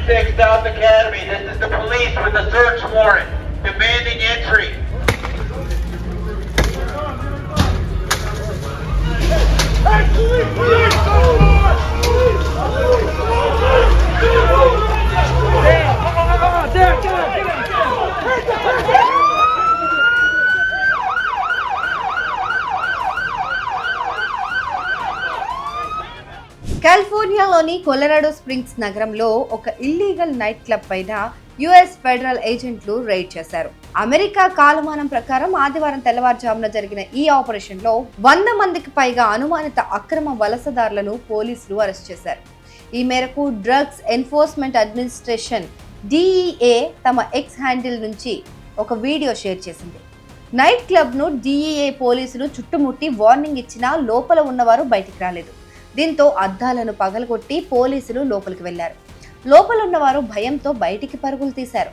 36 South Academy. This is the police with a search warrant demanding entry. Hey, police! Police! కాలిఫోర్నియాలోని Colorado springs నగరంలో ఒక illegal night club పైన US federal ఏజెంట్లు raid చేశారు. America కాలమానం ప్రకారం ఆదివారం తెల్లవారుజామున జరిగిన ఈ ఆపరేషన్ లో 100 మందికి పైగా అనుమానిత అక్రమ వలసదారులను పోలీసులు అరెస్ట్ చేశారు. ఈ మేరకు డ్రగ్స్ ఎన్ఫోర్స్మెంట్ అడ్మినిస్ట్రేషన్ DEA తమ ఎక్స్ హ్యాండిల్ నుంచి ఒక వీడియో షేర్ చేసింది. నైట్ క్లబ్ ను DEA పోలీసులు చుట్టుముట్టి వార్నింగ్ ఇచ్చినా లోపల ఉన్నవారు బయటికి రాలేదు. దీంతో అద్దాలను పగలగొట్టి పోలీసులు లోపలికి వెళ్లారు. లోపల ఉన్నవారు భయంతో బయటికి పరుగులు తీశారు.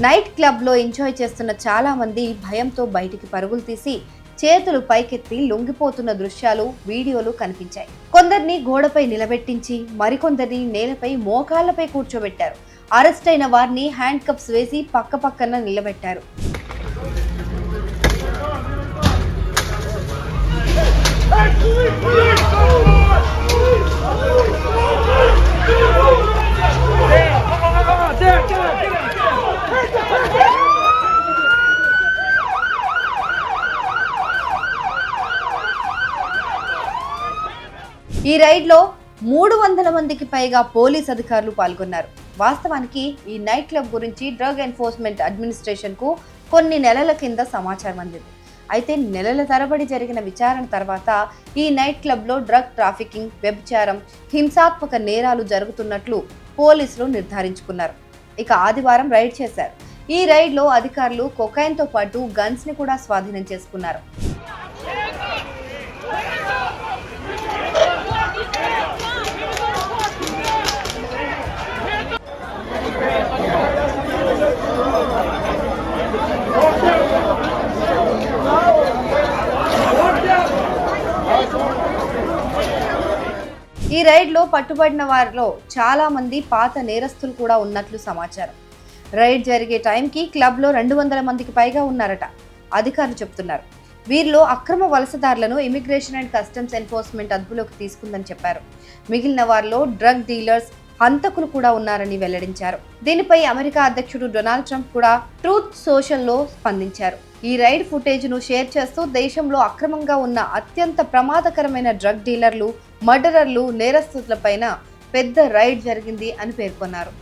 నైట్ క్లబ్ లో ఎంజాయ్ చేస్తున్న చాలా మంది భయంతో బయటికి పరుగులు తీసి చేతులు పైకెత్తి లొంగిపోతున్న దృశ్యాలు వీడియోలు కనిపించాయి. కొందరిని గోడపై నిలబెట్టించి మరికొందరిని నేలపై మోకాళ్లపై కూర్చోబెట్టారు. అరెస్ట్ అయిన వారిని హ్యాండ్ కప్స్ వేసి పక్కపక్కన నిలబెట్టారు. ఈ రైడ్ లో 300 మందికి పైగా పోలీస్ అధికారులు పాల్గొన్నారు. వాస్తవానికి ఈ నైట్ క్లబ్ గురించి డ్రగ్ ఎన్ఫోర్స్మెంట్ అడ్మినిస్ట్రేషన్ కు కొన్ని నెలల కింద సమాచారం అందింది. అయితే నెలల తరబడి జరిగిన విచారణ తర్వాత ఈ నైట్ క్లబ్ లో డ్రగ్ ట్రాఫికింగ్, వ్యభిచారం, హింసాత్మక నేరాలు జరుగుతున్నట్లు పోలీసులు నిర్ధారించుకున్నారు. ఇక ఆదివారం రైడ్ చేశారు. ఈ రైడ్ లో అధికారులు కొకైన్ తో పాటు గన్స్ ని కూడా స్వాధీనం చేసుకున్నారు. ఈ రైడ్ లో పట్టుబడిన వారిలో చాలా మంది పాత నేరస్తులు కూడా ఉన్నట్లు సమాచారం. రైడ్ జరిగే టైంకి క్లబ్ లో 200 మందికి పైగా ఉన్నారట అధికారులు చెప్తున్నారు. వీరిలో అక్రమ వలసదారులను ఇమిగ్రేషన్ అండ్ కస్టమ్స్ ఎన్ఫోర్స్మెంట్ అదుపులోకి తీసుకుందని చెప్పారు. మిగిలిన వారిలో డ్రగ్ డీలర్స్, హంతకులు కూడా ఉన్నారని వెల్లడించారు. దీనిపై అమెరికా అధ్యక్షుడు డొనాల్డ్ ట్రంప్ కూడా ట్రూత్ సోషల్ లో స్పందించారు. ఈ రైడ్ ఫుటేజ్ ను షేర్ చేస్తూ దేశంలో అక్రమంగా ఉన్న అత్యంత ప్రమాదకరమైన డ్రగ్ డీలర్లు, మర్డరర్లు, నేరస్తులపైన పెద్ద రైడ్ జరిగింది అని పేర్కొన్నారు.